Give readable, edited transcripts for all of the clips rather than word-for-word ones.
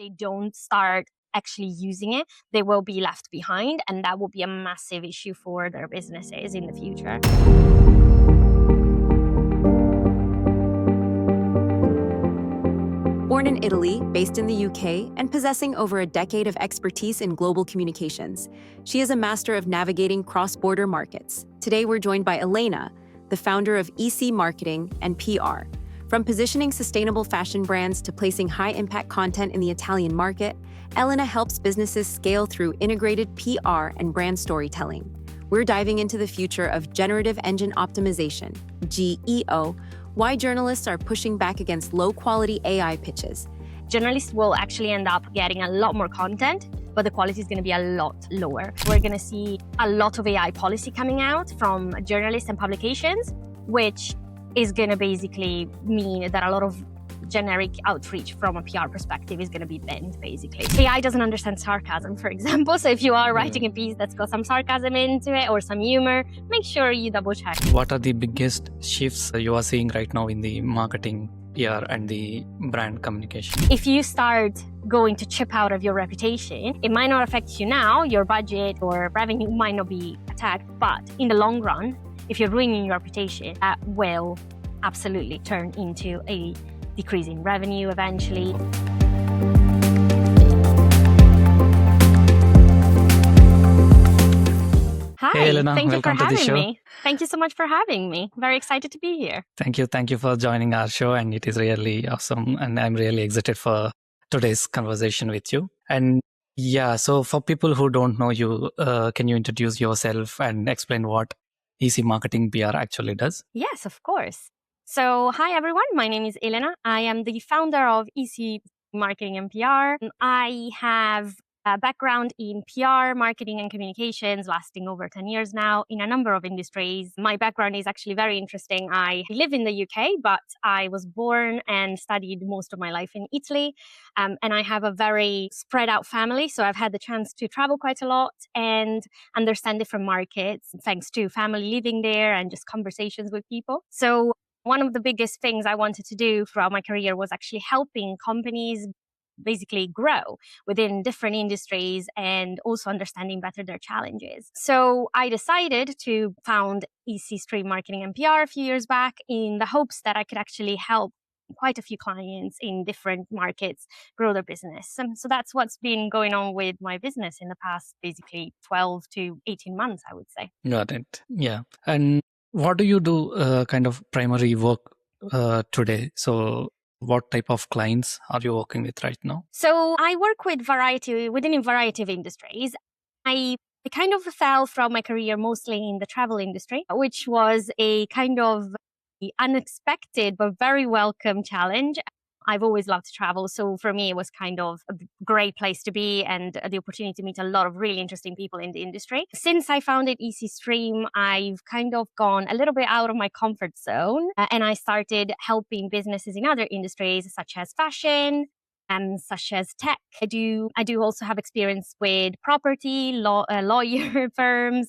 they don't start actually using it, they will be left behind, and that will be a massive issue for their businesses in the future. Born in Italy, based in the UK, and possessing over a decade of expertise in global communications, she is a master of navigating cross-border markets. Today, we're joined by Elena, the founder of EC Marketing and PR. From positioning sustainable fashion brands to placing high-impact content in the Italian market, Elena helps businesses scale through integrated PR and brand storytelling. We're diving into the future of generative engine optimization, GEO, why journalists are pushing back against low-quality AI pitches. Journalists will actually end up getting a lot more content, but the quality is going to be a lot lower. We're going to see a lot of AI policy coming out from journalists and publications, which is going to basically mean that a lot of generic outreach from a PR perspective is going to be banned, basically. AI doesn't understand sarcasm, for example. So if you are writing a piece that's got some sarcasm into it or some humor, make sure you double check. What are the biggest shifts you are seeing right now in the marketing, PR, and the brand communication? If you start going to chip out of your reputation, it might not affect you now, your budget or revenue might not be attacked, but in the long run, if you're ruining your reputation, that will absolutely turn into a decrease in revenue eventually. Hi, hey Elena, thank you for welcome to the having show. me. Thank you so much for having me. Very excited to be here. Thank you for joining our show, and it is really awesome, and I'm really excited for today's conversation with you. And yeah, so for people who don't know you, can you introduce yourself and explain what EC Marketing PR actually does? Yes, of course. So, hi everyone, my name is Elena. I am the founder of EC Marketing and PR. I have a background in PR, marketing, and communications lasting over 10 years now in a number of industries. My background is actually very interesting. I live in the UK, but I was born and studied most of my life in Italy. And I have a very spread out family. So I've had the chance to travel quite a lot and understand different markets thanks to family living there and just conversations with people. So one of the biggest things I wanted to do throughout my career was actually helping companies basically grow within different industries and also understanding better their challenges. So I decided to found EC Stream Marketing and PR a few years back in the hopes that I could actually help quite a few clients in different markets grow their business. So that's what's been going on with my business in the past basically 12 to 18 months, I would say. Got it. Yeah. And what do you do kind of primary work today? So what type of clients are you working with right now? So I work with within a variety of industries. I kind of fell from my career mostly in the travel industry, which was a kind of unexpected but very welcome challenge. I've always loved to travel. So for me, it was kind of a great place to be and the opportunity to meet a lot of really interesting people in the industry. Since I founded EC Stream, I've kind of gone a little bit out of my comfort zone and I started helping businesses in other industries such as fashion and such as tech. I do also have experience with property, lawyer firms,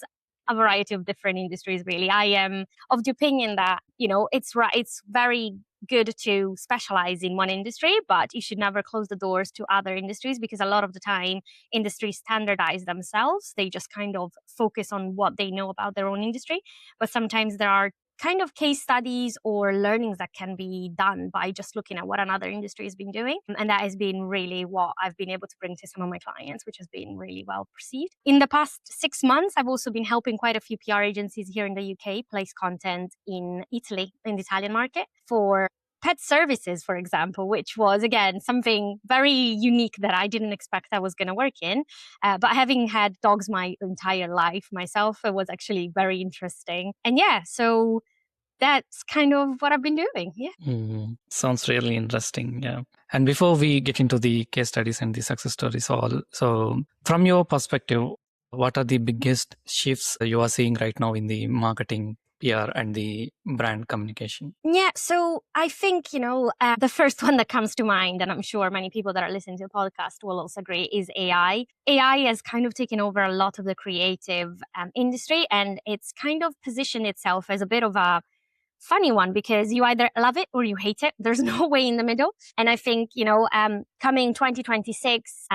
a variety of different industries, really. I am of the opinion that, it's very good to specialize in one industry, but you should never close the doors to other industries because a lot of the time industries standardize themselves. They just kind of focus on what they know about their own industry. But sometimes there are kind of case studies or learnings that can be done by just looking at what another industry has been doing. And that has been really what I've been able to bring to some of my clients, which has been really well perceived. In the past 6 months, I've also been helping quite a few PR agencies here in the UK place content in Italy, in the Italian market, for pet services, for example, which was, again, something very unique that I didn't expect I was going to work in. But having had dogs my entire life myself, it was actually very interesting. And yeah, so that's kind of what I've been doing. Yeah. Sounds really interesting. Yeah. And before we get into the case studies and the success stories, so from your perspective, what are the biggest shifts you are seeing right now in the marketing, PR, and the brand communication? Yeah, so I think, the first one that comes to mind, and I'm sure many people that are listening to the podcast will also agree, is AI. AI has kind of taken over a lot of the creative industry, and it's kind of positioned itself as a bit of a funny one because you either love it or you hate it. There's no way in the middle. And I think, coming 2026,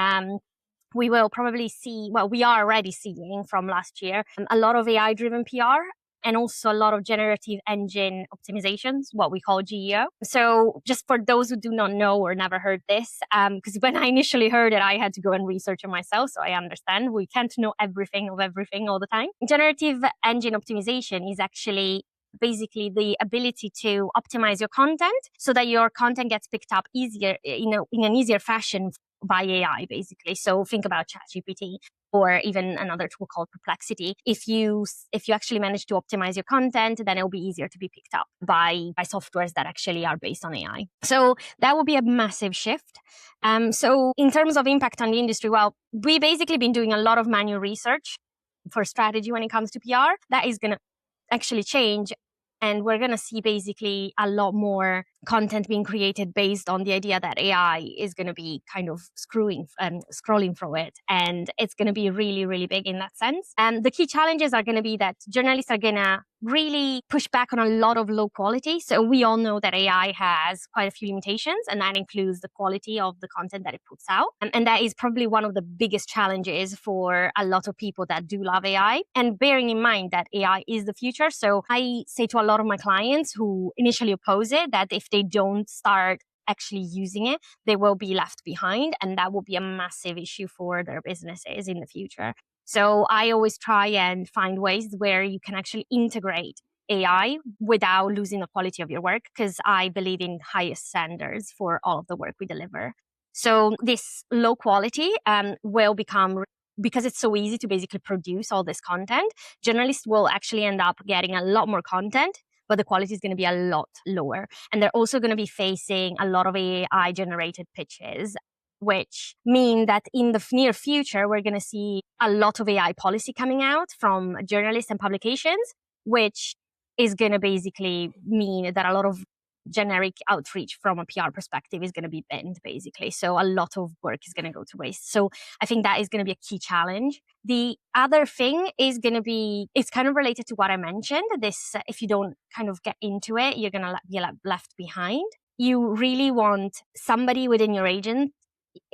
we will probably see, well, we are already seeing from last year, a lot of AI driven PR and also a lot of generative engine optimizations, what we call GEO. So just for those who do not know or never heard this, because when I initially heard it, I had to go and research it myself. So I understand we can't know everything of everything all the time. Generative engine optimization is actually basically the ability to optimize your content so that your content gets picked up easier, in an easier fashion by AI, basically. So think about ChatGPT or even another tool called Perplexity. If you actually manage to optimize your content, then it'll be easier to be picked up by softwares that actually are based on AI. So that will be a massive shift. So in terms of impact on the industry, well, we basically been doing a lot of manual research for strategy when it comes to PR. That is going to actually change. And we're going to see basically a lot more content being created based on the idea that AI is going to be kind of scrolling through it. And it's going to be really, really big in that sense. And the key challenges are going to be that journalists are going to really push back on a lot of low quality. So we all know that AI has quite a few limitations, and that includes the quality of the content that it puts out. And that is probably one of the biggest challenges for a lot of people that do love AI. And bearing in mind that AI is the future. So I say to a lot of my clients who initially oppose it that if they don't start actually using it, they will be left behind. And that will be a massive issue for their businesses in the future. So I always try and find ways where you can actually integrate AI without losing the quality of your work, because I believe in highest standards for all of the work we deliver. So this low quality will become, because it's so easy to basically produce all this content, journalists will actually end up getting a lot more content, but the quality is going to be a lot lower. And they're also going to be facing a lot of AI generated pitches, which mean that in the near future, we're going to see a lot of AI policy coming out from journalists and publications, which is going to basically mean that a lot of generic outreach from a PR perspective is going to be banned, basically. So a lot of work is going to go to waste. So I think that is going to be a key challenge. The other thing is going to be, it's kind of related to what I mentioned. This, if you don't kind of get into it, you're going to be left behind. You really want somebody within your agent.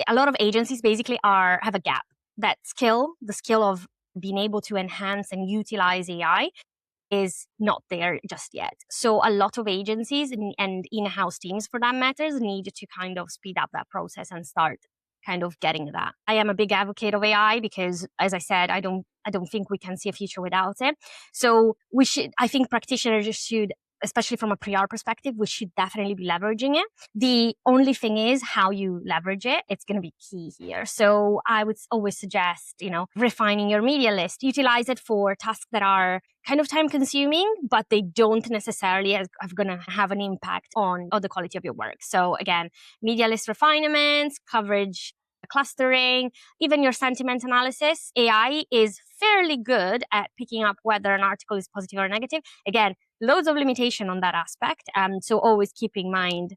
A lot of agencies basically have a gap. That skill, the skill of being able to enhance and utilize AI, is not there just yet. So a lot of agencies and in-house teams, for that matters, need to kind of speed up that process and start kind of getting that. I am a big advocate of AI because, as I said, I don't think we can see a future without it. So I think practitioners should, especially from a PR perspective, we should definitely be leveraging it. The only thing is how you leverage it. It's going to be key here. So I would always suggest, refining your media list, utilize it for tasks that are kind of time consuming, but they don't necessarily are going to have an impact on the quality of your work. So again, media list refinements, coverage clustering, even your sentiment analysis. AI is fairly good at picking up whether an article is positive or negative. Again, loads of limitation on that aspect. So always keep in mind,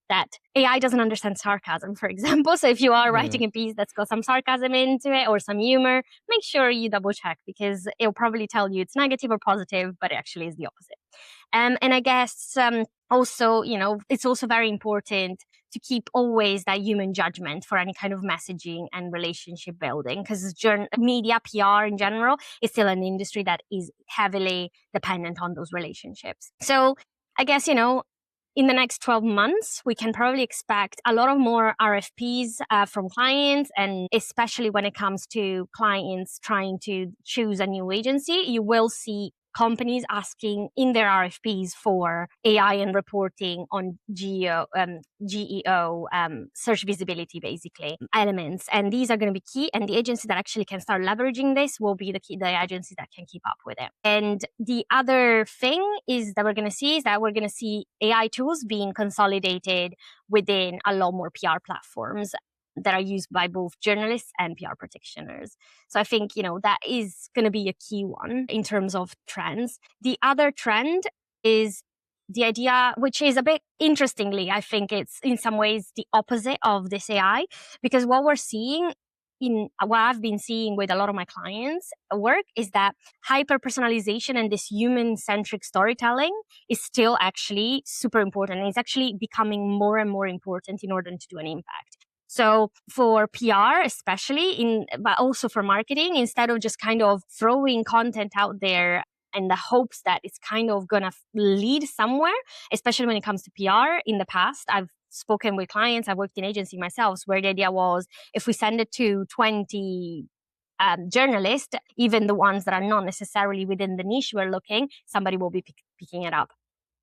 that AI doesn't understand sarcasm, for example. So if you are writing a piece that's got some sarcasm into it or some humor, make sure you double check, because it'll probably tell you it's negative or positive, but it actually is the opposite. And I guess also, it's also very important to keep always that human judgment for any kind of messaging and relationship building, because media, PR in general, is still an industry that is heavily dependent on those relationships. So I guess, in the next 12 months, we can probably expect a lot of more RFPs from clients, and especially when it comes to clients trying to choose a new agency, you will see companies asking in their RFPs for AI and reporting on GEO, search visibility, basically, elements. And these are going to be key. And the agency that actually can start leveraging this will be the agency that can keep up with it. And the other thing is that we're going to see AI tools being consolidated within a lot more PR platforms that are used by both journalists and PR practitioners. So I think, that is going to be a key one in terms of trends. The other trend is the idea, which is a bit interestingly, I think it's in some ways the opposite of this AI, because what we're seeing in what I've been seeing with a lot of my clients' work is that hyper personalization and this human centric storytelling is still actually super important. And it's actually becoming more and more important in order to do an impact. So for PR, especially but also for marketing, instead of just kind of throwing content out there in the hopes that it's kind of going to lead somewhere, especially when it comes to PR. In the past, I've spoken with clients, I've worked in agency myself, where the idea was if we send it to 20 journalists, even the ones that are not necessarily within the niche we're looking, somebody will be picking it up.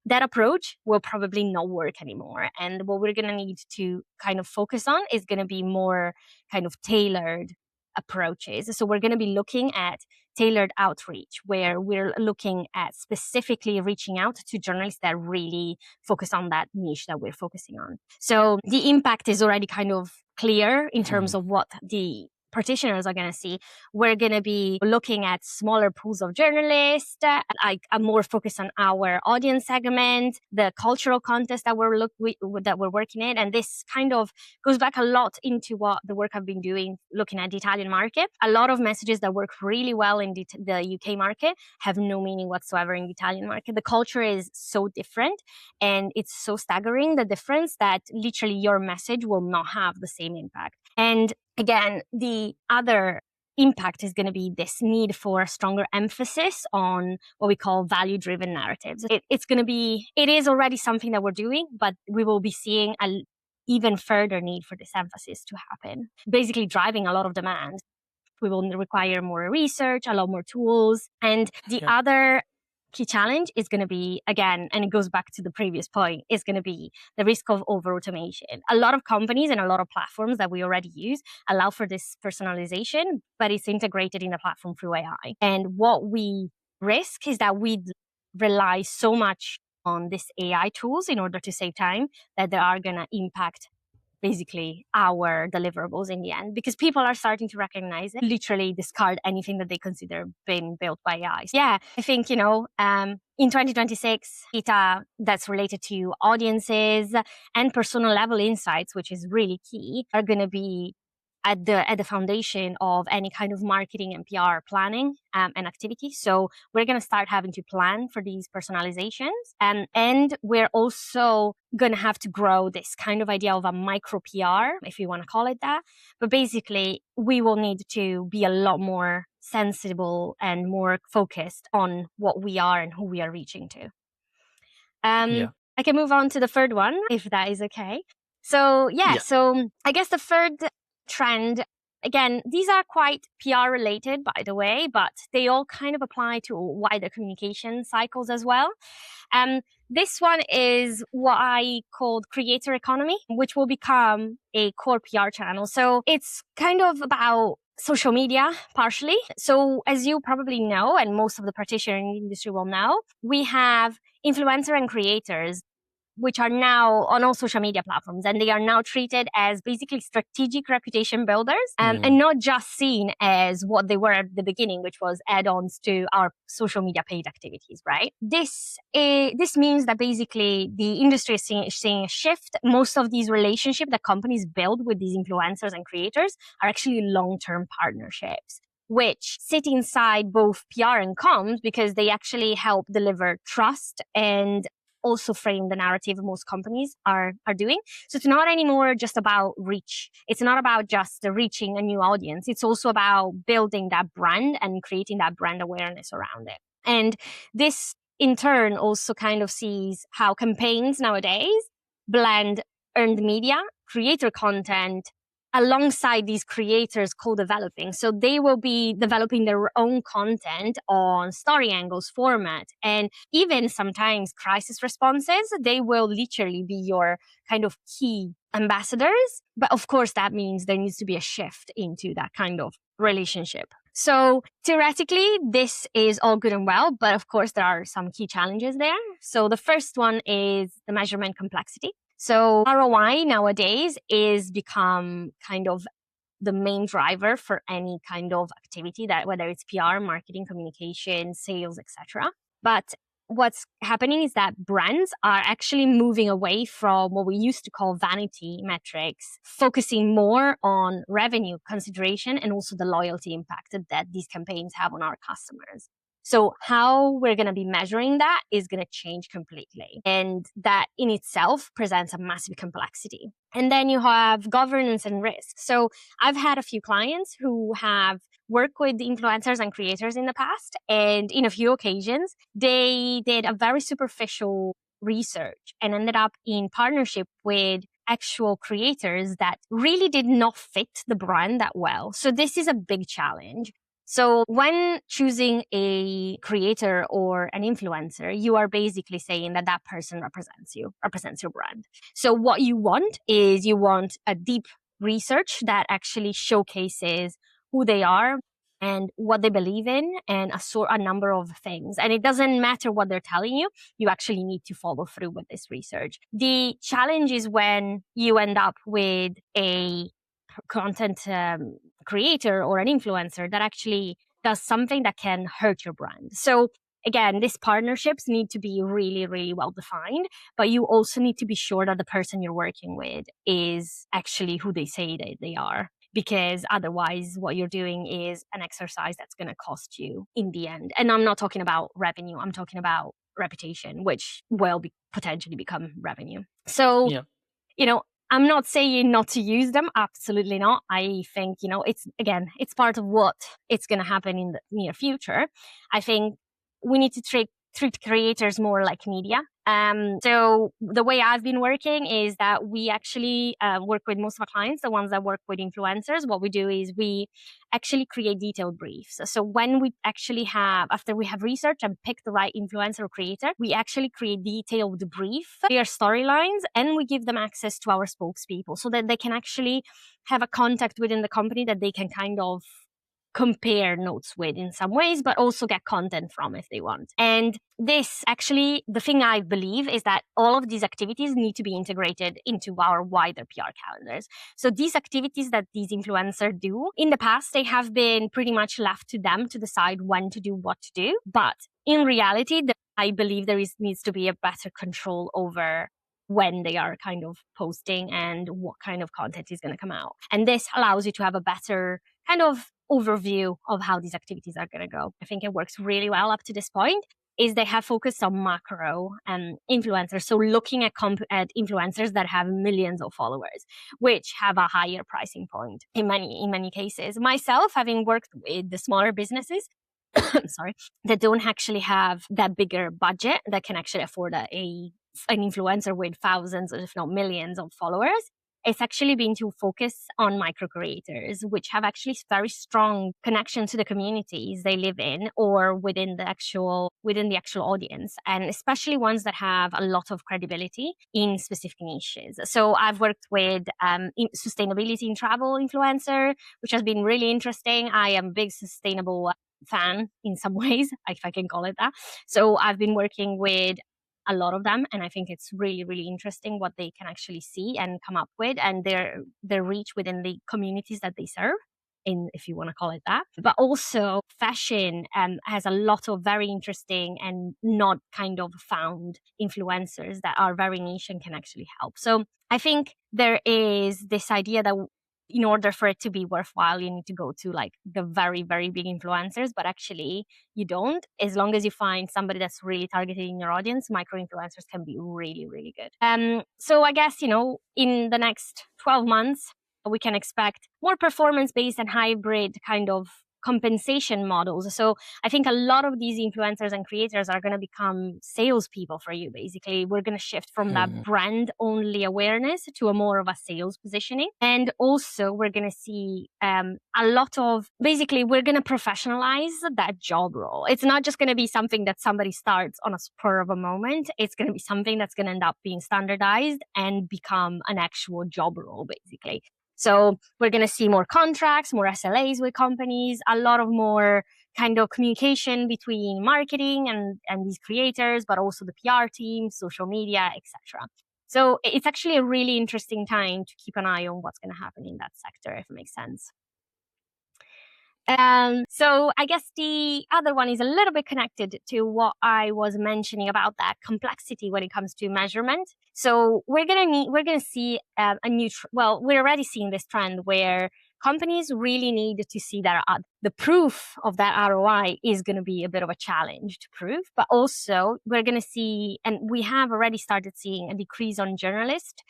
That approach will probably not work anymore. And what we're going to need to kind of focus on is going to be more kind of tailored approaches. So we're going to be looking at tailored outreach, where we're looking at specifically reaching out to journalists that really focus on that niche that we're focusing on. So the impact is already kind of clear in terms of what the practitioners are going to see. We're going to be looking at smaller pools of journalists, like a more focus on our audience segment, the cultural context that we're working in. And this kind of goes back a lot into what the work I've been doing, looking at the Italian market. A lot of messages that work really well in the UK market have no meaning whatsoever in the Italian market. The culture is so different, and it's so staggering, the difference, that literally your message will not have the same impact. And again, the other impact is going to be this need for a stronger emphasis on what we call value-driven narratives. It is already something that we're doing, but we will be seeing an even further need for this emphasis to happen, basically driving a lot of demand. We will require more research, a lot more tools. And the other key challenge is going to be, again, and it goes back to the previous point, is going to be the risk of over automation. A lot of companies and a lot of platforms that we already use allow for this personalization, but it's integrated in the platform through AI. And what we risk is that we rely so much on these AI tools in order to save time that they are going to impact basically our deliverables in the end, because people are starting to recognize it, literally discard anything that they consider being built by AI. Yeah, I think, in 2026, data that's related to audiences and personal level insights, which is really key, are going to be at the foundation of any kind of marketing and PR planning and activity. So we're going to start having to plan for these personalizations. And we're also going to have to grow this kind of idea of a micro PR, if you want to call it that. But basically, we will need to be a lot more sensible and more focused on what we are and who we are reaching to. I can move on to the third one, if that is okay. So I guess the third trend, again, these are quite PR related, by the way, but they all kind of apply to wider communication cycles as well. This one is what I called creator economy, which will become a core PR channel. So it's kind of about social media, partially. So as you probably know, and most of the practitioners in the industry will know, we have influencer and creators, which are now on all social media platforms, and they are now treated as basically strategic reputation builders, and not just seen as what they were at the beginning, which was add-ons to our social media paid activities, right? This means that basically the industry is seeing a shift. Most of these relationships that companies build with these influencers and creators are actually long-term partnerships, which sit inside both PR and comms, because they actually help deliver trust and also frame the narrative most companies are doing. So it's not anymore just about reach. It's not about just reaching a new audience. It's also about building that brand and creating that brand awareness around it. And this in turn also kind of sees how campaigns nowadays blend earned media, creator content, alongside these creators co-developing. So they will be developing their own content on story angles, format, and even sometimes crisis responses. They will literally be your kind of key ambassadors. But of course, that means there needs to be a shift into that kind of relationship. So theoretically, this is all good and well, but of course, there are some key challenges there. So the first one is the measurement complexity. So ROI nowadays is become kind of the main driver for any kind of activity, that whether it's PR, marketing, communication, sales, etc. But what's happening is that brands are actually moving away from what we used to call vanity metrics, focusing more on revenue consideration and also the loyalty impact that these campaigns have on our customers. So how we're going to be measuring that is going to change completely. And that in itself presents a massive complexity. And then you have governance and risk. So I've had a few clients who have worked with influencers and creators in the past. And in a few occasions, they did a very superficial research and ended up in partnership with actual creators that really did not fit the brand that well. So this is a big challenge. So when choosing a creator or an influencer, you are basically saying that that person represents you, represents your brand. So what you want is you want a deep research that actually showcases who they are and what they believe in and a number of things. And it doesn't matter what they're telling you. You actually need to follow through with this research. The challenge is when you end up with a content creator or an influencer that actually does something that can hurt your brand. So again, these partnerships need to be really, really well defined, but you also need to be sure that the person you're working with is actually who they say that they are. Because otherwise, what you're doing is an exercise that's going to cost you in the end. And I'm not talking about revenue, I'm talking about reputation, which will potentially become revenue. So, Yeah. I'm not saying not to use them. Absolutely not. I think, it's part of what it's going to happen in the near future. I think we need to treat creators more like media. So the way I've been working is that we actually work with most of our clients, the ones that work with influencers. What we do is we actually create detailed briefs. So when we actually after we have researched and picked the right influencer or creator, we actually create detailed brief, clear storylines, and we give them access to our spokespeople so that they can actually have a contact within the company that they can kind of compare notes with in some ways, but also get content from if they want. And this actually, the thing I believe is that all of these activities need to be integrated into our wider PR calendars. So these activities that these influencers do, in the past, they have been pretty much left to them to decide when to do what to do. But in reality, I believe needs to be a better control over when they are kind of posting and what kind of content is going to come out. And this allows you to have a better kind of overview of how these activities are going to go. I think it works really well up to this point. Is they have focused on macro influencers. So looking at influencers that have millions of followers, which have a higher pricing point in many cases. Myself, having worked with the smaller businesses, sorry, that don't actually have that bigger budget that can actually afford an influencer with thousands, if not millions of followers, it's actually been to focus on micro creators, which have actually very strong connection to the communities they live in or within the actual audience, and especially ones that have a lot of credibility in specific niches. So I've worked with sustainability in travel influencer, which has been really interesting. I am a big sustainable fan in some ways, if I can call it that. So I've been working with a lot of them, and I think it's really, really interesting what they can actually see and come up with, and their reach within the communities that they serve, if you want to call it that. But also fashion has a lot of very interesting and not kind of found influencers that are very niche and can actually help. So I think there is this idea that in order for it to be worthwhile, you need to go to like the very, very big influencers, but actually you don't. As long as you find somebody that's really targeting your audience, micro influencers can be really, really good. So I guess, in the next 12 months, we can expect more performance-based and hybrid kind of compensation models. So I think a lot of these influencers and creators are going to become salespeople for you. Basically, we're going to shift from that brand only awareness to a more of a sales positioning. And also we're going to see a lot of, basically, we're going to professionalize that job role. It's not just going to be something that somebody starts on a spur of a moment. It's going to be something that's going to end up being standardized and become an actual job role, basically. So we're going to see more contracts, more SLAs with companies, a lot of more kind of communication between marketing and these creators, but also the PR team, social media, etc. So it's actually a really interesting time to keep an eye on what's going to happen in that sector, if it makes sense. So I guess the other one is a little bit connected to what I was mentioning about that complexity when it comes to measurement. So we're gonna see a new, well, we're already seeing this trend where companies really need to see that the proof of that ROI is going to be a bit of a challenge to prove, but also we're going to see, and we have already started seeing a decrease on journalists.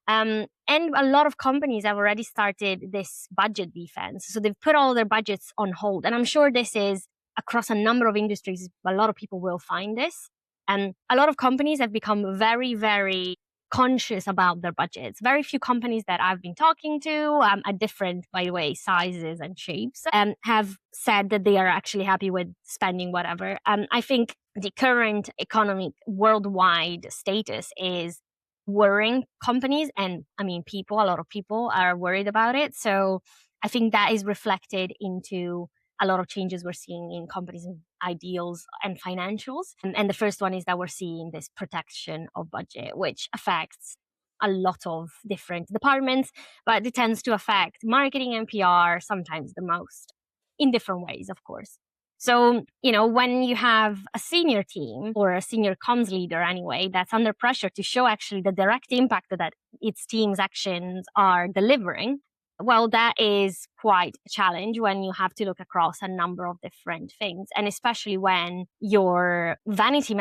And a lot of companies have already started this budget defense. So they've put all their budgets on hold. And I'm sure this is across a number of industries. A lot of people will find this. And a lot of companies have become very, very conscious about their budgets. Very few companies that I've been talking to at different, by the way, sizes and shapes have said that they are actually happy with spending whatever. I think the current economic worldwide status is worrying companies, and I mean people, a lot of people are worried about it. So I think that is reflected into a lot of changes we're seeing in companies' ideals and financials. And the first one is that we're seeing this protection of budget, which affects a lot of different departments, but it tends to affect marketing and PR sometimes the most, in different ways, of course. So, when you have a senior team or a senior comms leader anyway, that's under pressure to show actually the direct impact that its team's actions are delivering, well, that is quite a challenge when you have to look across a number of different things. And especially when your vanity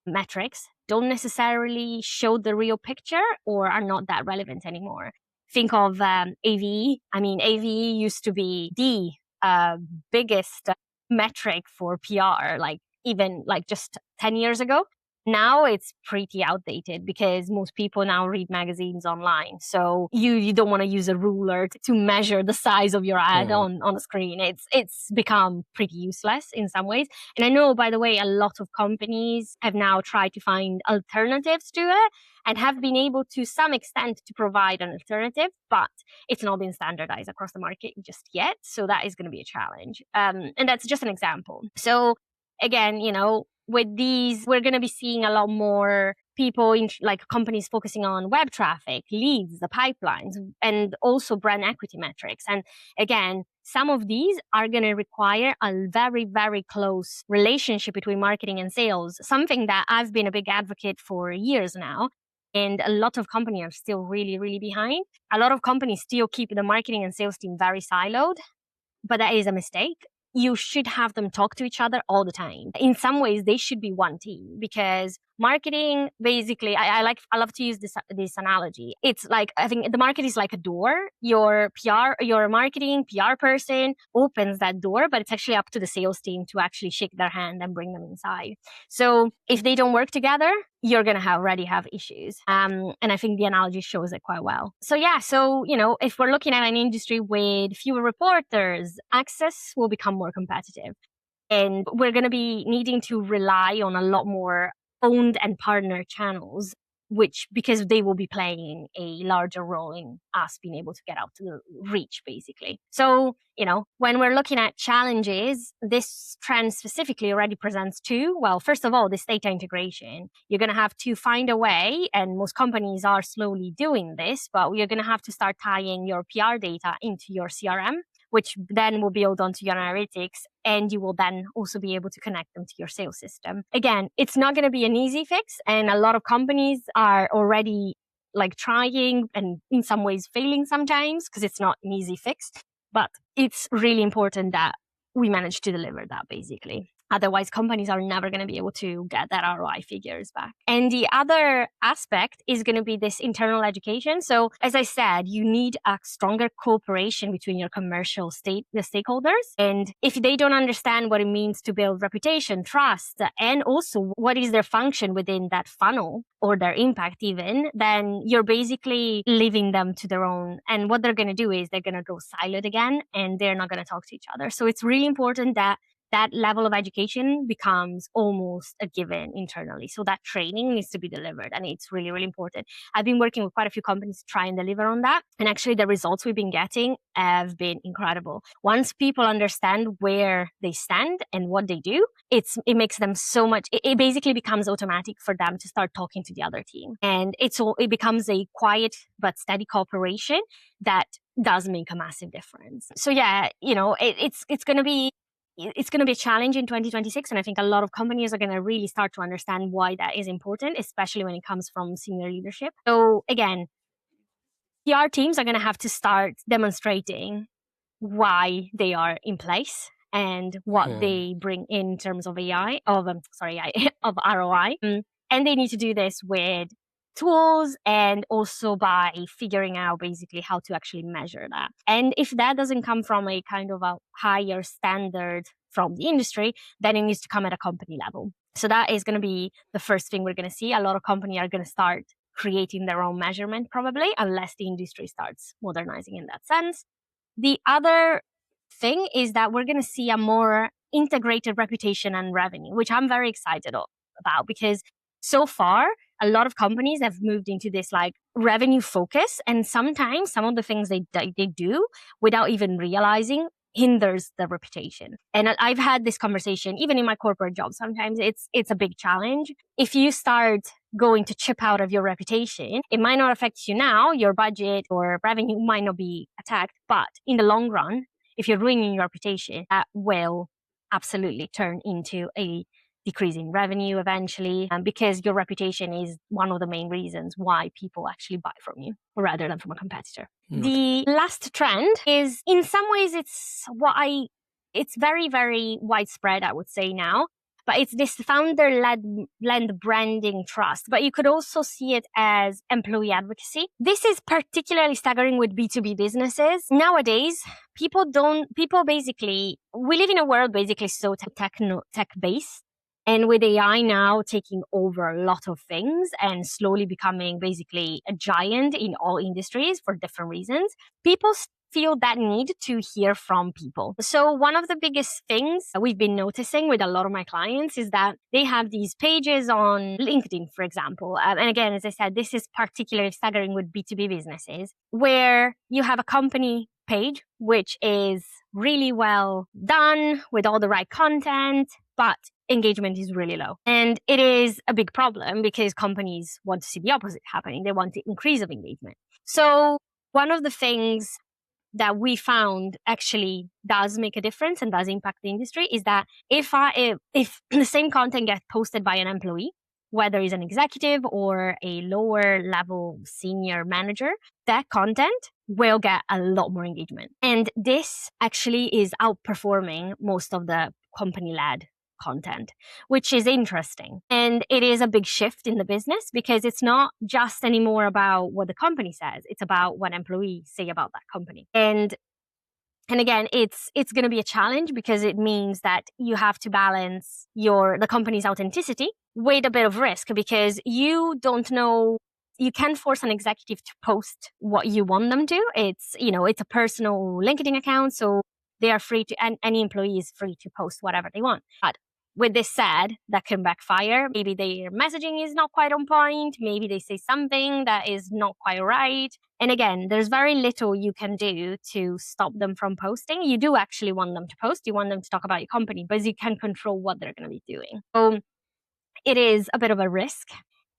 metrics don't necessarily show the real picture or are not that relevant anymore. Think of AVE. I mean, AVE used to be the biggest metric for PR, even just 10 years ago. Now it's pretty outdated because most people now read magazines online. So you don't want to use a ruler to measure the size of your ad on a screen. It's become pretty useless in some ways. And I know, by the way, a lot of companies have now tried to find alternatives to it and have been able to some extent to provide an alternative, but it's not been standardized across the market just yet. So that is going to be a challenge. And that's just an example. So again, with these, we're going to be seeing a lot more people companies focusing on web traffic, leads, the pipelines, and also brand equity metrics. And again, some of these are going to require a very, very close relationship between marketing and sales, something that I've been a big advocate for years now. And a lot of companies are still really, really behind. A lot of companies still keep the marketing and sales team very siloed, but that is a mistake. You should have them talk to each other all the time. In some ways, they should be one team because marketing, basically, I love to use this analogy. It's like, I think the market is like a door. Your marketing PR person opens that door, but it's actually up to the sales team to actually shake their hand and bring them inside. So if they don't work together, you're going to already have issues. And I think the analogy shows it quite well. So yeah, if we're looking at an industry with fewer reporters, access will become more competitive. And we're going to be needing to rely on a lot more owned and partner channels, because they will be playing a larger role in us being able to get out to the reach, basically. So, when we're looking at challenges, this trend specifically already presents two. Well, first of all, this data integration. You're going to have to find a way, and most companies are slowly doing this, but you're going to have to start tying your PR data into your CRM, which then will build onto your analytics, and you will then also be able to connect them to your sales system. Again, it's not going to be an easy fix, and a lot of companies are already trying and in some ways failing sometimes because it's not an easy fix, but it's really important that we manage to deliver that, basically. Otherwise, companies are never going to be able to get that ROI figures back. And the other aspect is going to be this internal education. So as I said, you need a stronger cooperation between your commercial the stakeholders. And if they don't understand what it means to build reputation, trust, and also what is their function within that funnel or their impact even, then you're basically leaving them to their own. And what they're going to do is they're going to go siloed again, and they're not going to talk to each other. So it's really important that level of education becomes almost a given internally. So that training needs to be delivered, and it's really, really important. I've been working with quite a few companies to try and deliver on that. And actually the results we've been getting have been incredible. Once people understand where they stand and what they do, it makes them so much, it basically becomes automatic for them to start talking to the other team. And it becomes a quiet but steady cooperation that does make a massive difference. So yeah, it's going to be a challenge in 2026. And I think a lot of companies are going to really start to understand why that is important, especially when it comes from senior leadership. So again, PR teams are going to have to start demonstrating why they are in place and what they bring in terms of AI, of of ROI. And they need to do this with tools and also by figuring out basically how to actually measure that. And if that doesn't come from a kind of a higher standard from the industry, then it needs to come at a company level. So that is going to be the first thing we're going to see. A lot of companies are going to start creating their own measurement, probably, unless the industry starts modernizing in that sense. The other thing is that we're going to see a more integrated reputation and revenue, which I'm very excited about, because so far, a lot of companies have moved into this like revenue focus. And sometimes some of the things they do without even realizing hinders the reputation. And I've had this conversation even in my corporate job. Sometimes it's a big challenge. If you start going to chip out of your reputation, it might not affect you now. Your budget or revenue might not be attacked, but in the long run, if you're ruining your reputation, that will absolutely turn into a decrease in revenue eventually, because your reputation is one of the main reasons why people actually buy from you rather than from a competitor. The last trend is, in some ways, it's very, very widespread, I would say now, but it's this founder-led branding trust. But you could also see it as employee advocacy. This is particularly staggering with B2B businesses. Nowadays, we live in a world basically so tech-based. And with AI now taking over a lot of things and slowly becoming basically a giant in all industries for different reasons, people feel that need to hear from people. So one of the biggest things that we've been noticing with a lot of my clients is that they have these pages on LinkedIn, for example. And again, as I said, this is particularly staggering with B2B businesses, where you have a company page, which is really well done with all the right content, but engagement is really low. And it is a big problem because companies want to see the opposite happening. They want the increase of engagement. So one of the things that we found actually does make a difference and does impact the industry is that if the same content gets posted by an employee, whether it's an executive or a lower level senior manager, that content will get a lot more engagement. And this actually is outperforming most of the company-led content, which is interesting. And it is a big shift in the business because it's not just anymore about what the company says, it's about what employees say about that company. And again, it's going to be a challenge because it means that you have to balance the company's authenticity with a bit of risk, because you don't know, you can force an executive to post what you want them to. It's a personal LinkedIn account, so they are free to, and any employee is free to post whatever they want. But with this said, that can backfire. Maybe their messaging is not quite on point. Maybe they say something that is not quite right. And again, there's very little you can do to stop them from posting. You do actually want them to post. You want them to talk about your company, but you can control what they're going to be doing. So it is a bit of a risk.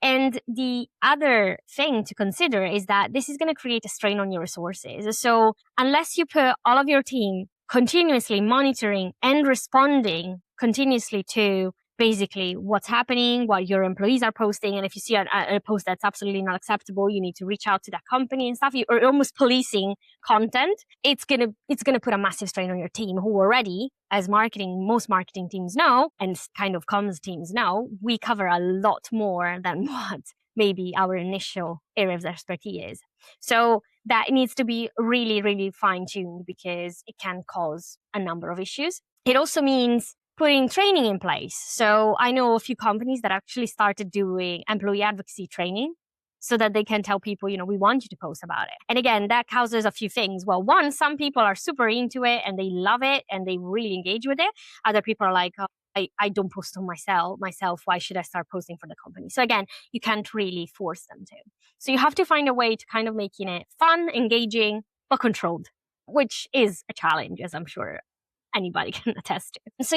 And the other thing to consider is that this is going to create a strain on your resources. So unless you put all of your team continuously monitoring and responding continuously to basically what's happening, what your employees are posting, and if you see a post that's absolutely not acceptable, you need to reach out to that company and stuff. You're almost policing content. It's gonna put a massive strain on your team, who already, as most marketing teams know, and kind of comms teams know, we cover a lot more than what maybe our initial area of expertise is. So that needs to be really, really fine-tuned because it can cause a number of issues. It also means putting training in place. So I know a few companies that actually started doing employee advocacy training so that they can tell people, we want you to post about it. And again, that causes a few things. Well, one, some people are super into it and they love it and they really engage with it. Other people are like, oh, I don't post on myself. Why should I start posting for the company? So again, you can't really force them to. So you have to find a way to kind of making it fun, engaging, but controlled, which is a challenge, as I'm sure anybody can attest to. So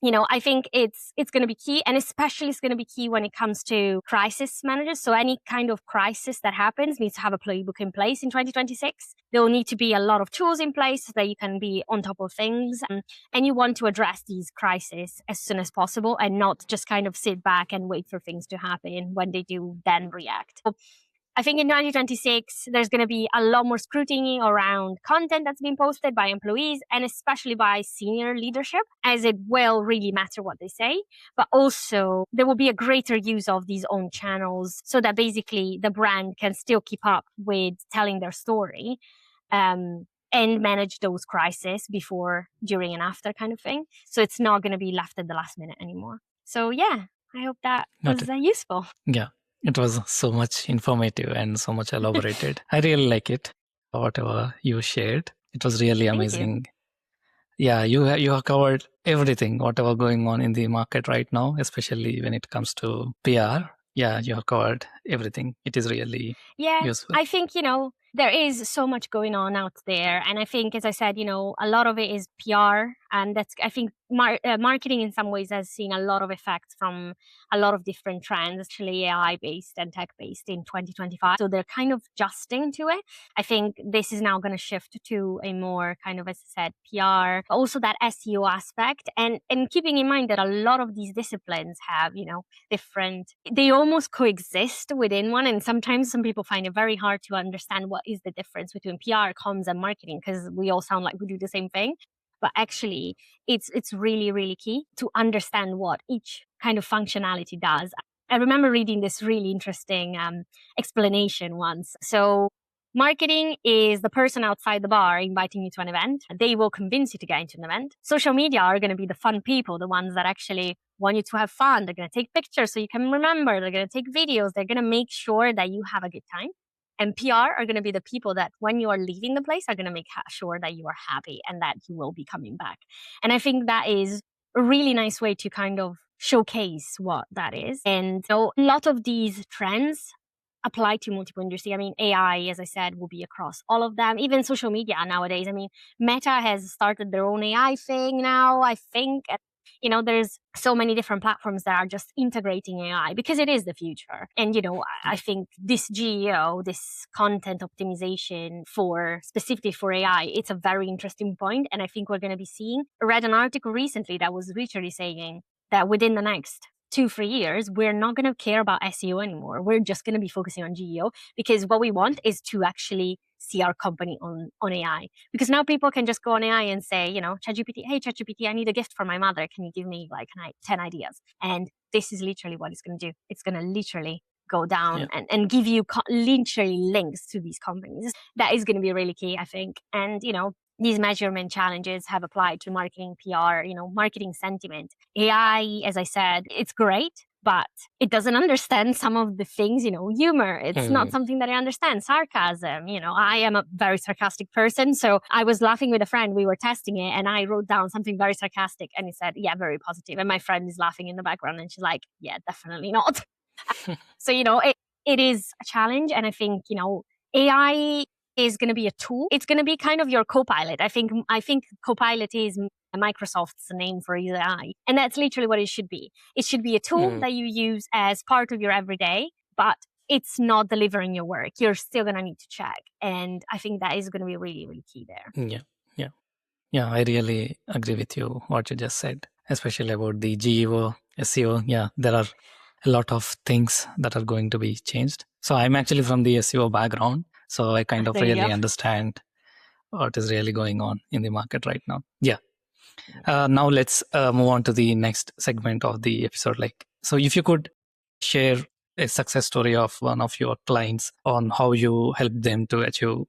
I think it's going to be key, and especially it's going to be key when it comes to crisis managers. So any kind of crisis that happens needs to have a playbook in place in 2026. There will need to be a lot of tools in place so that you can be on top of things, and you want to address these crises as soon as possible and not just kind of sit back and wait for things to happen. When they do, then react. So I think in 2026, there's going to be a lot more scrutiny around content that's being posted by employees and especially by senior leadership, as it will really matter what they say. But also, there will be a greater use of these own channels so that basically the brand can still keep up with telling their story, and manage those crises before, during, and after kind of thing. So it's not going to be left at the last minute anymore. So yeah, I hope that was useful. Yeah. It was so much informative and so much elaborated. I really like it, whatever you shared. It was really amazing. Yeah, you have covered everything, whatever going on in the market right now, especially when it comes to PR. Yeah, you have covered everything. It is really useful. I think, there is so much going on out there. And I think, as I said, a lot of it is PR. And that's, I think, marketing in some ways has seen a lot of effects from a lot of different trends, actually AI-based and tech-based in 2025. So they're kind of adjusting to it. I think this is now going to shift to a more kind of, as I said, PR, also that SEO aspect. And keeping in mind that a lot of these disciplines have, different, they almost coexist within one. And sometimes some people find it very hard to understand what is the difference between PR, comms, and marketing, because we all sound like we do the same thing. But actually, it's really, really key to understand what each kind of functionality does. I remember reading this really interesting explanation once. So marketing is the person outside the bar inviting you to an event. They will convince you to get into an event. Social media are going to be the fun people, the ones that actually want you to have fun. They're going to take pictures so you can remember. They're going to take videos. They're going to make sure that you have a good time. And PR are going to be the people that when you are leaving the place are going to make sure that you are happy and that you will be coming back. And I think that is a really nice way to kind of showcase what that is. And so a lot of these trends apply to multiple industries. I mean, AI, as I said, will be across all of them, even social media nowadays. I mean, Meta has started their own AI thing now, I think. There's so many different platforms that are just integrating AI because it is the future. And, I think this GEO, this content optimization specifically for AI, it's a very interesting point. And I think we're going to be seeing, I read an article recently that was literally saying that within the next 2-3 years, we're not going to care about SEO anymore. We're just going to be focusing on GEO because what we want is to actually see our company on AI. Because now people can just go on AI and say, ChatGPT, hey, ChatGPT, I need a gift for my mother. Can you give me 10 ideas? And this is literally what it's going to do. It's going to literally go down and give you literally links to these companies. That is going to be really key, I think. And, these measurement challenges have applied to marketing, PR, marketing sentiment. AI, as I said, it's great, but it doesn't understand some of the things, humor. It's not something that I understand. Sarcasm, I am a very sarcastic person. So I was laughing with a friend. We were testing it and I wrote down something very sarcastic and he said, yeah, very positive. And my friend is laughing in the background and she's like, yeah, definitely not. So, it is a challenge. And I think, AI is going to be a tool. It's going to be kind of your co-pilot. I think co-pilot is Microsoft's name for AI. And that's literally what it should be. It should be a tool that you use as part of your everyday, but it's not delivering your work. You're still going to need to check. And I think that is going to be really, really key there. Yeah, I really agree with you, what you just said, especially about the GEO, SEO. Yeah, there are a lot of things that are going to be changed. So I'm actually from the SEO background. So I kind of really understand what is really going on in the market right now. Yeah. Now let's move on to the next segment of the episode. So if you could share a success story of one of your clients on how you helped them to achieve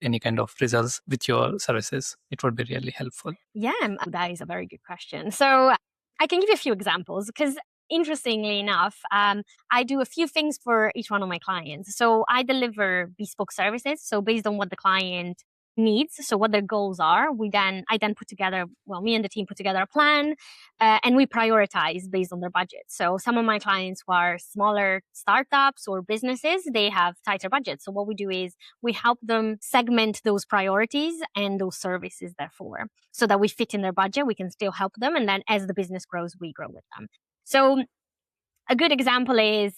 any kind of results with your services, it would be really helpful. Yeah, that is a very good question. So I can give you a few examples because interestingly enough, I do a few things for each one of my clients. So I deliver bespoke services. So based on what the client needs, so what their goals are. I then put together, well, me and the team put together a plan, and we prioritize based on their budget. So some of my clients who are smaller startups or businesses, they have tighter budgets. So what we do is we help them segment those priorities and those services, therefore, so that we fit in their budget. We can still help them, and then as the business grows, we grow with them. So a good example is,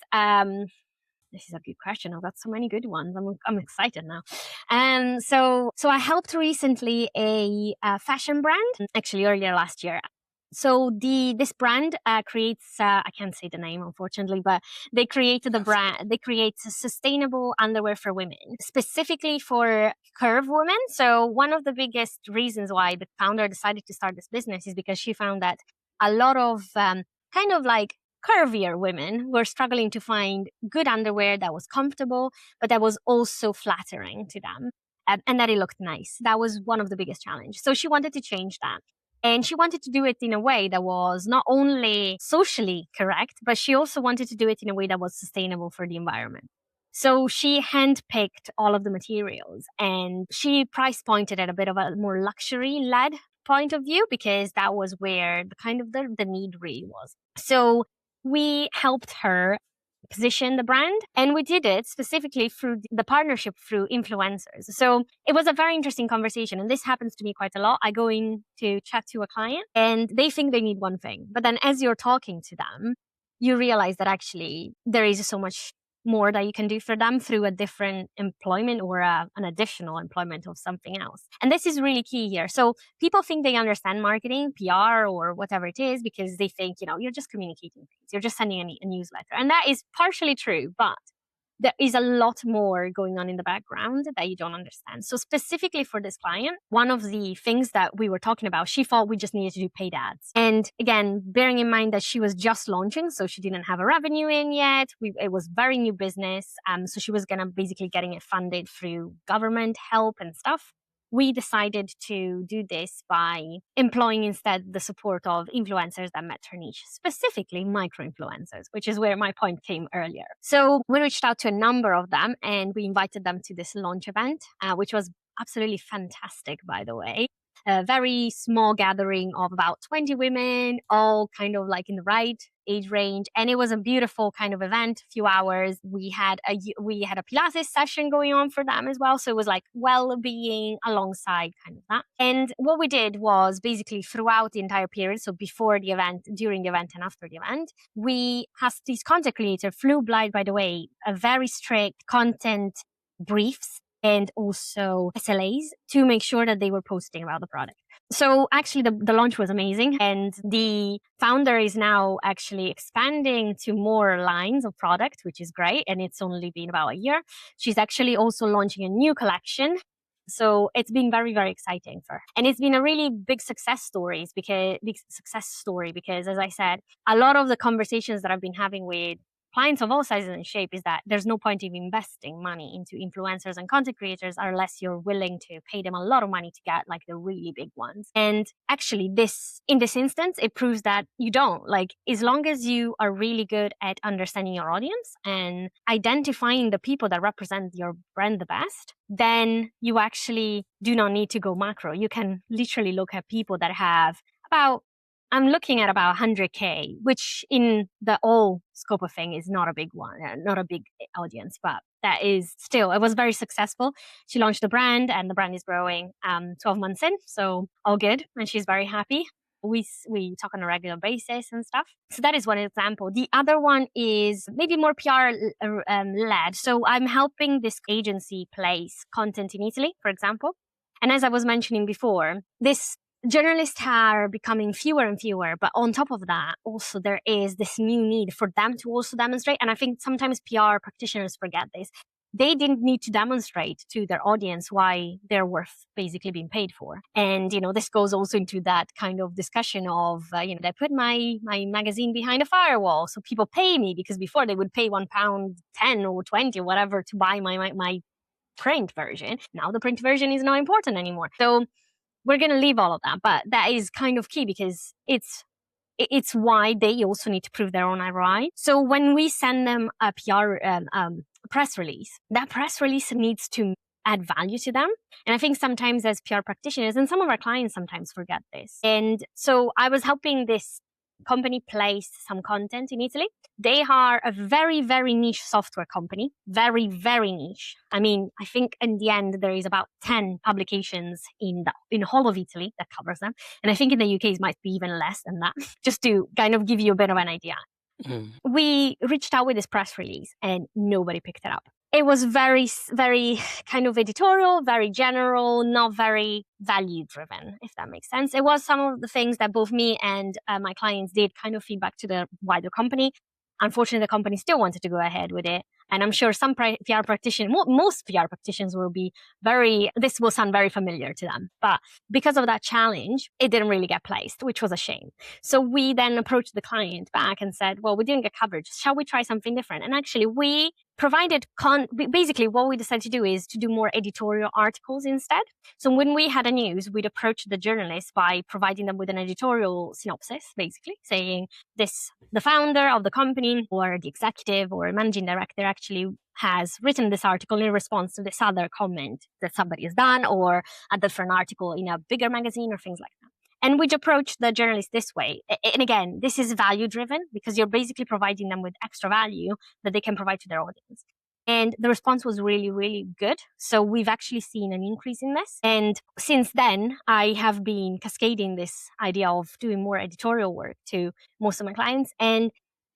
this is a good question. I've got so many good ones. I'm excited now. So I helped recently a fashion brand, actually earlier last year. So this brand creates, I can't say the name unfortunately, but they created the brand. They create sustainable underwear for women, specifically for curve women. So one of the biggest reasons why the founder decided to start this business is because she found that a lot of kind of like curvier women were struggling to find good underwear that was comfortable, but that was also flattering to them, and that it looked nice. That was one of the biggest challenges. So she wanted to change that. And she wanted to do it in a way that was not only socially correct, but she also wanted to do it in a way that was sustainable for the environment. So she handpicked all of the materials, and she price pointed at a bit of a more luxury led point of view, because that was where the need really was. So we helped her position the brand, and we did it specifically through the partnership through influencers. So it was a very interesting conversation, and this happens to me quite a lot. I go in to chat to a client and they think they need one thing, but then as you're talking to them, you realize that actually there is so much more that you can do for them through a different employment or an additional employment of something else. And this is really key here. So people think they understand marketing, PR, or whatever it is, because they think, you're just communicating things. You're just sending a newsletter. And that is partially true, but there is a lot more going on in the background that you don't understand. So specifically for this client, one of the things that we were talking about, she thought we just needed to do paid ads. And again, bearing in mind that she was just launching, so she didn't have a revenue in yet. It was very new business. So she was going to basically getting it funded through government help and stuff. We decided to do this by employing instead the support of influencers that met her niche, specifically micro-influencers, which is where my point came earlier. So we reached out to a number of them and we invited them to this launch event, which was absolutely fantastic, by the way. A very small gathering of about 20 women, all kind of like in the right age range. And it was a beautiful kind of event, few hours. We had a Pilates session going on for them as well. So it was like well-being alongside kind of that. And what we did was basically throughout the entire period, so before the event, during the event, and after the event, we had these content creators flew blind, by the way, a very strict content briefs and also SLAs to make sure that they were posting about the product. So actually the launch was amazing, and the founder is now actually expanding to more lines of product, which is great. And it's only been about a year. She's actually also launching a new collection. So it's been very, very exciting for her. And it's been a really big success story because as I said, a lot of the conversations that I've been having with clients of all sizes and shape is that there's no point in investing money into influencers and content creators unless you're willing to pay them a lot of money to get like the really big ones. And actually in this instance, it proves that you don't. Like, as long as you are really good at understanding your audience and identifying the people that represent your brand the best, then you actually do not need to go macro. You can literally look at people that have I'm looking at about 100K, which in the all scope of thing is not a big one, not a big audience, but that is still, it was very successful. She launched the brand and the brand is growing 12 months in. So all good. And she's very happy. We talk on a regular basis and stuff. So that is one example. The other one is maybe more PR led. So I'm helping this agency place content in Italy, for example. And as I was mentioning before, this journalists are becoming fewer and fewer, but on top of that, also there is this new need for them to also demonstrate. And I think sometimes PR practitioners forget this. They didn't need to demonstrate to their audience why they're worth basically being paid for. And, this goes also into that kind of discussion of, I put my magazine behind a firewall. So people pay me, because before they would pay £1.10 or 20 or whatever to buy my print version. Now the print version is not important anymore. So we're going to leave all of that, but that is kind of key because it's why they also need to prove their own ROI. So when we send them a PR press release, that press release needs to add value to them. And I think sometimes as PR practitioners, and some of our clients sometimes forget this. And so I was helping this company place some content in Italy. They are a very, very niche software company. Very, very niche. I mean, I think in the end, there is about 10 publications in the whole of Italy that covers them. And I think in the UK, it might be even less than that, just to kind of give you a bit of an idea. We reached out with this press release and nobody picked it up. It was very, very kind of editorial, very general, not very value driven, if that makes sense. It was some of the things that both me and my clients did kind of feedback to the wider company. Unfortunately, the company still wanted to go ahead with it. And I'm sure some PR practitioners, most PR practitioners will be this will sound very familiar to them. But because of that challenge, it didn't really get placed, which was a shame. So we then approached the client back and said, well, we didn't get coverage. Shall we try something different? And actually, we provided basically what we decided to do is to do more editorial articles instead. So when we had a news, we'd approach the journalists by providing them with an editorial synopsis, basically saying the founder of the company or the executive or managing director actually has written this article in response to this other comment that somebody has done, or a different article in a bigger magazine or things like that. And we'd approach the journalists this way. And again, this is value driven because you're basically providing them with extra value that they can provide to their audience. And the response was really, really good. So we've actually seen an increase in this. And since then, I have been cascading this idea of doing more editorial work to most of my clients. And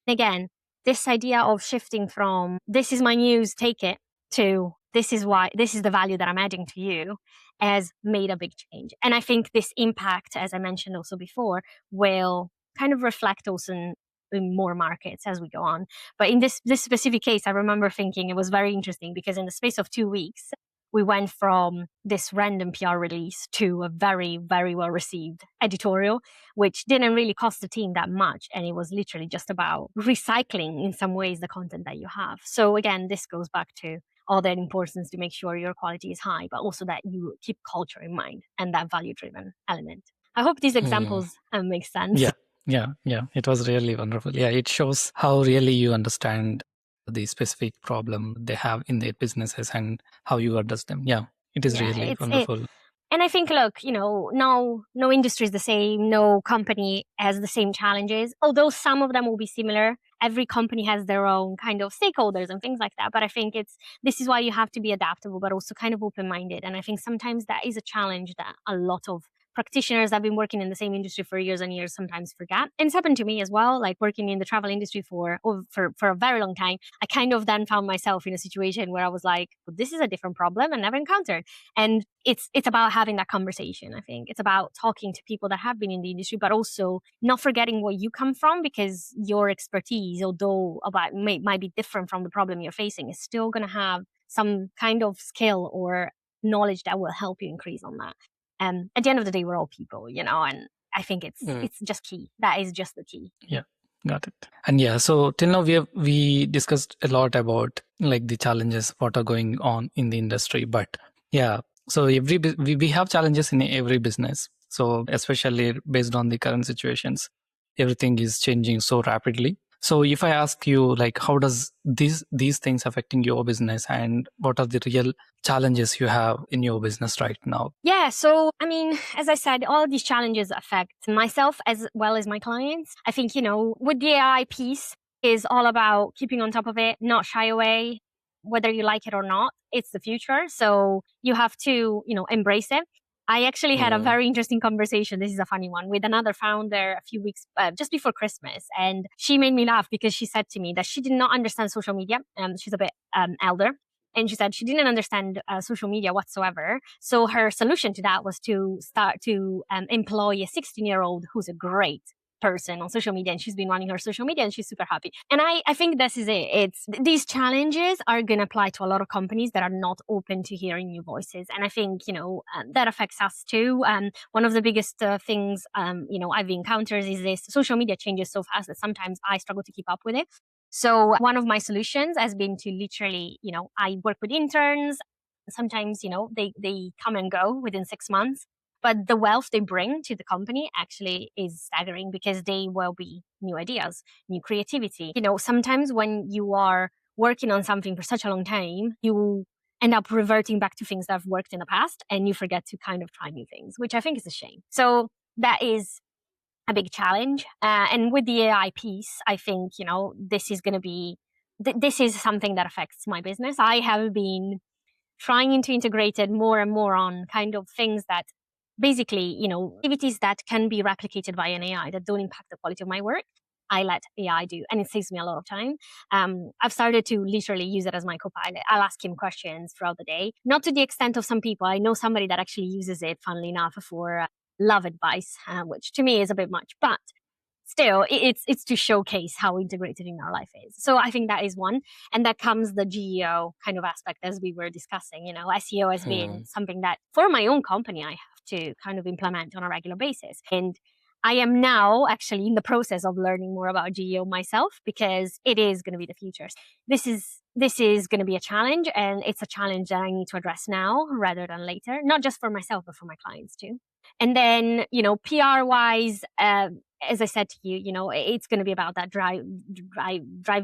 again, this idea of shifting from this is my news, take it, to this is the value that I'm adding to you, has made a big change. And I think this impact, as I mentioned also before, will kind of reflect also in more markets as we go on. But in this specific case, I remember thinking it was very interesting because in the space of 2 weeks, we went from this random PR release to a very, very well received editorial, which didn't really cost the team that much. And it was literally just about recycling in some ways the content that you have. So again, this goes back to all that importance to make sure your quality is high, but also that you keep culture in mind and that value-driven element. I hope these examples make sense. Yeah. It was really wonderful. Yeah, it shows how really you understand the specific problem they have in their businesses and how you address them. Yeah, it is really wonderful. And I think, look, no industry is the same. No company has the same challenges, although some of them will be similar. Every company has their own kind of stakeholders and things like that. But I think this is why you have to be adaptable, but also kind of open-minded. And I think sometimes that is a challenge that a lot of practitioners that have been working in the same industry for years and years sometimes forget. And it's happened to me as well, like working in the travel industry for a very long time. I kind of then found myself in a situation where I was like, well, this is a different problem I never encountered. And it's about having that conversation. I think it's about talking to people that have been in the industry, but also not forgetting where you come from, because your expertise, although might be different from the problem you're facing, is still going to have some kind of skill or knowledge that will help you increase on that. At the end of the day, we're all people, and I think it's just key. That is just the key. Yeah, got it. And yeah, so till now we discussed a lot about like the challenges what are going on in the industry, but yeah, so we have challenges in every business. So especially based on the current situations, everything is changing so rapidly. So if I ask you, like, how does these things affecting your business, and what are the real challenges you have in your business right now? Yeah, so I mean, as I said, all of these challenges affect myself as well as my clients. I think, with the AI piece is all about keeping on top of it, not shy away, whether you like it or not. It's the future. So you have to, embrace it. I actually had a very interesting conversation. This is a funny one, with another founder a few weeks just before Christmas. And she made me laugh because she said to me that she did not understand social media. She's a bit elder. And she said she didn't understand social media whatsoever. So her solution to that was to start to employ a 16-year-old who's a great person on social media, and she's been running her social media and she's super happy. And I think this is it. These challenges are going to apply to a lot of companies that are not open to hearing new voices. And I think, that affects us too. One of the biggest things, I've encountered is this: social media changes so fast that sometimes I struggle to keep up with it. So one of my solutions has been to literally, I work with interns. Sometimes, they come and go within 6 months. But the wealth they bring to the company actually is staggering, because they will be new ideas, new creativity. Sometimes when you are working on something for such a long time, you end up reverting back to things that have worked in the past, and you forget to kind of try new things, which I think is a shame. So that is a big challenge. And with the AI piece, I think, this is going to be, this is something that affects my business. I have been trying to integrate it more and more on kind of things that basically, activities that can be replicated by an AI that don't impact the quality of my work. I let AI do, and it saves me a lot of time. I've started to literally use it as my co-pilot. I'll ask him questions throughout the day, not to the extent of some people. I know somebody that actually uses it, funnily enough, for love advice, which to me is a bit much, but still, it's to showcase how integrated in our life is. So I think that is one, and that comes the GEO kind of aspect, as we were discussing. SEO has been something that for my own company I have to kind of implement on a regular basis, and I am now actually in the process of learning more about GEO myself, because it is going to be the future. This is going to be a challenge, and it's a challenge that I need to address now rather than later, not just for myself, but for my clients too. And then, PR wise, as I said to you, it's going to be about that drive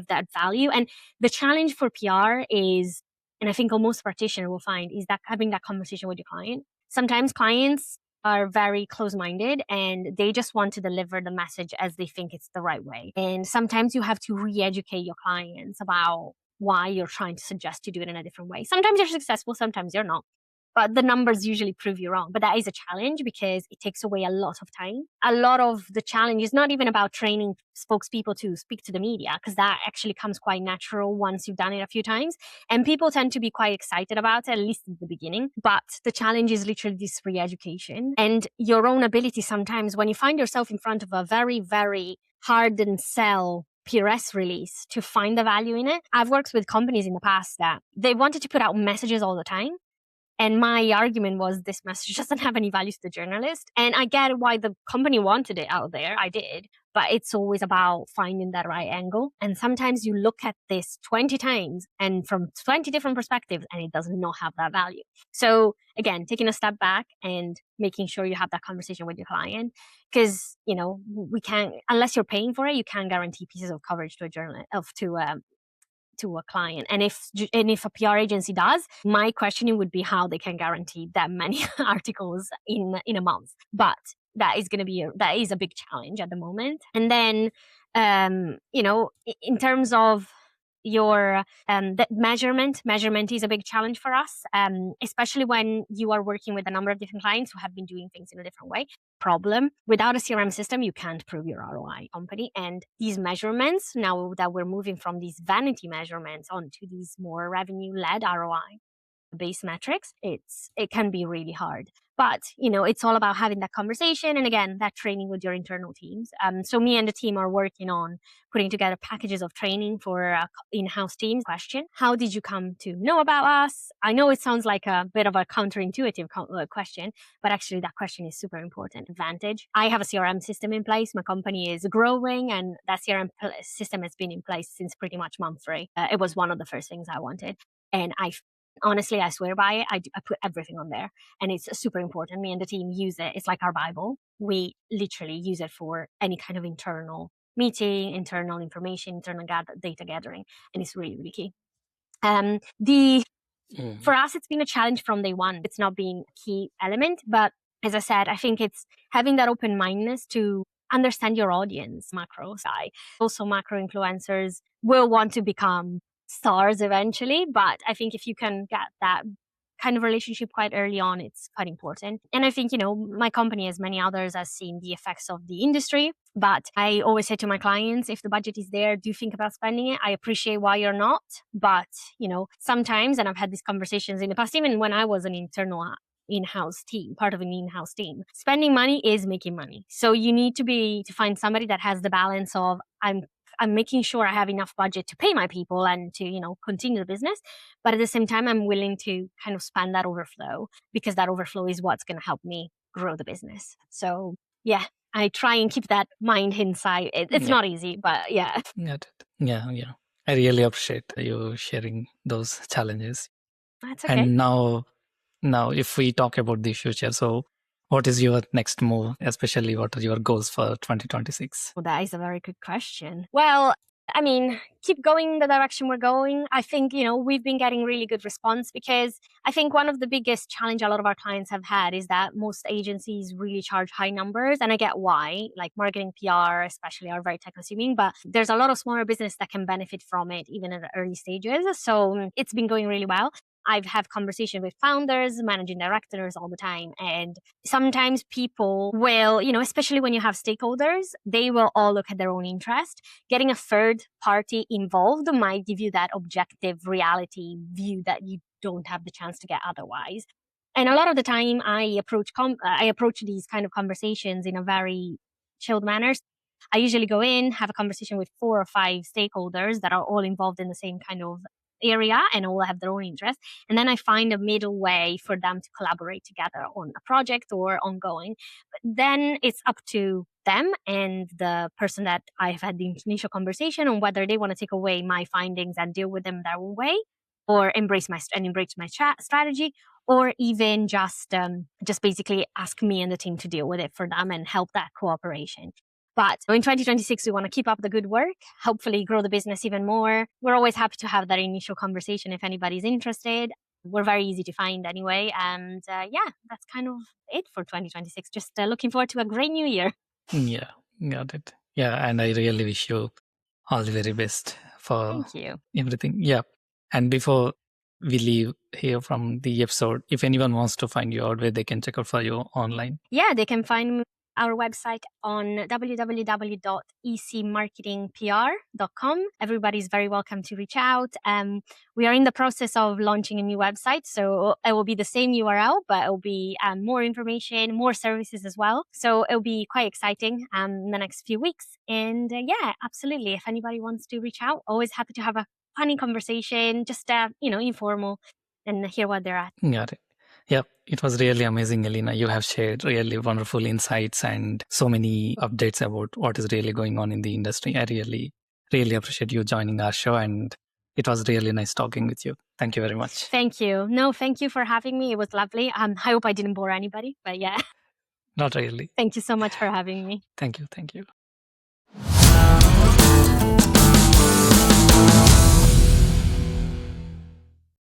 that value. And the challenge for PR is, and I think almost practitioner will find, is that having that conversation with your client. Sometimes clients are very close-minded and they just want to deliver the message as they think it's the right way. And sometimes you have to re-educate your clients about why you're trying to suggest to do it in a different way. Sometimes you're successful, sometimes you're not. But the numbers usually prove you wrong. But that is a challenge because it takes away a lot of time. A lot of the challenge is not even about training spokespeople to speak to the media, because that actually comes quite natural once you've done it a few times. And people tend to be quite excited about it, at least at the beginning. But the challenge is literally this re-education and your own ability sometimes when you find yourself in front of a very, very hardened sell PRS release to find the value in it. I've worked with companies in the past that they wanted to put out messages all the time. And my argument was, this message doesn't have any value to the journalist. And I get why the company wanted it out there. I did. But it's always about finding that right angle. And sometimes you look at this 20 times and from 20 different perspectives, and it does not have that value. So again, taking a step back and making sure you have that conversation with your client. Because, we can't, unless you're paying for it, you can't guarantee pieces of coverage to a journalist, to a client. And if a PR agency does, my questioning would be how they can guarantee that many articles in a month. But that is going to be that is a big challenge at the moment. And then in terms of your the measurement is a big challenge for us, especially when you are working with a number of different clients who have been doing things in a different way. Problem, without a CRM system, you can't prove your ROI company. And these measurements, now that we're moving from these vanity measurements onto these more revenue-led ROI based metrics, it can be really hard. But, it's all about having that conversation. And again, that training with your internal teams. So me and the team are working on putting together packages of training for in-house teams. Question, how did you come to know about us? I know it sounds like a bit of a counterintuitive question, but actually that question is super important. Advantage. I have a CRM system in place. My company is growing and that CRM system has been in place since pretty much month 3. It was one of the first things I wanted. And honestly, I swear by it. I put everything on there and it's super important. Me and the team use it. It's like our Bible. We literally use it for any kind of internal meeting, internal information, internal data gathering. And it's really, really key. For us, it's been a challenge from day one. It's not being a key element, but as I said, I think it's having that open-mindedness to understand your audience, macro side. Also, macro influencers will want to become stars eventually, but I think if you can get that kind of relationship quite early on, it's quite important. And I think, my company, as many others, has seen the effects of the industry. But I always say to my clients, if the budget is there, do think about spending it. I appreciate why you're not. But, sometimes, and I've had these conversations in the past, even when I was an internal in-house team, part of an in-house team, spending money is making money. So you need to find somebody that has the balance of, I'm making sure I have enough budget to pay my people and to, continue the business. But at the same time, I'm willing to kind of spend that overflow because that overflow is what's going to help me grow the business. So yeah, I try and keep that mind inside. It's not easy, but yeah. Got it. Yeah. I really appreciate you sharing those challenges. That's okay. And now if we talk about the future, so what is your next move, especially what are your goals for 2026? Well, that is a very good question. Well, I mean, keep going the direction we're going. I think, we've been getting really good response, because I think one of the biggest challenge a lot of our clients have had is that most agencies really charge high numbers. And I get why, like marketing, PR, especially, are very time consuming, but there's a lot of smaller business that can benefit from it, even at the early stages. So it's been going really well. I've had conversations with founders, managing directors all the time. And sometimes people will, especially when you have stakeholders, they will all look at their own interest. Getting a third party involved might give you that objective reality view that you don't have the chance to get otherwise. And a lot of the time I approach these kind of conversations in a very chilled manner. I usually go in, have a conversation with 4 or 5 stakeholders that are all involved in the same kind of area and all have their own interests. And then I find a middle way for them to collaborate together on a project or ongoing. But then it's up to them and the person that I've had the initial conversation on whether they want to take away my findings and deal with them their own way, or embrace my strategy, or even just basically ask me and the team to deal with it for them and help that cooperation. But in 2026, we want to keep up the good work, hopefully grow the business even more. We're always happy to have that initial conversation if anybody's interested. We're very easy to find anyway. And that's kind of it for 2026. Just looking forward to a great new year. Yeah, got it. Yeah, and I really wish you all the very best for Thank you. everything. Yeah. And before we leave here from the episode, if anyone wants to find you out, where they can check out for you online. Yeah, they can find our website on www.ecmarketingpr.com. Everybody's very welcome to reach out. We are in the process of launching a new website, so it will be the same URL, but it will be more information, more services as well. So it will be quite exciting in the next few weeks. And absolutely, if anybody wants to reach out, always happy to have a funny conversation, just informal, and hear what they're at. Got it. Yeah, it was really amazing, Elena. You have shared really wonderful insights and so many updates about what is really going on in the industry. I really, really appreciate you joining our show, and it was really nice talking with you. Thank you very much. Thank you. No, thank you for having me. It was lovely. I hope I didn't bore anybody, but yeah. Not really. Thank you so much for having me. Thank you. Thank you.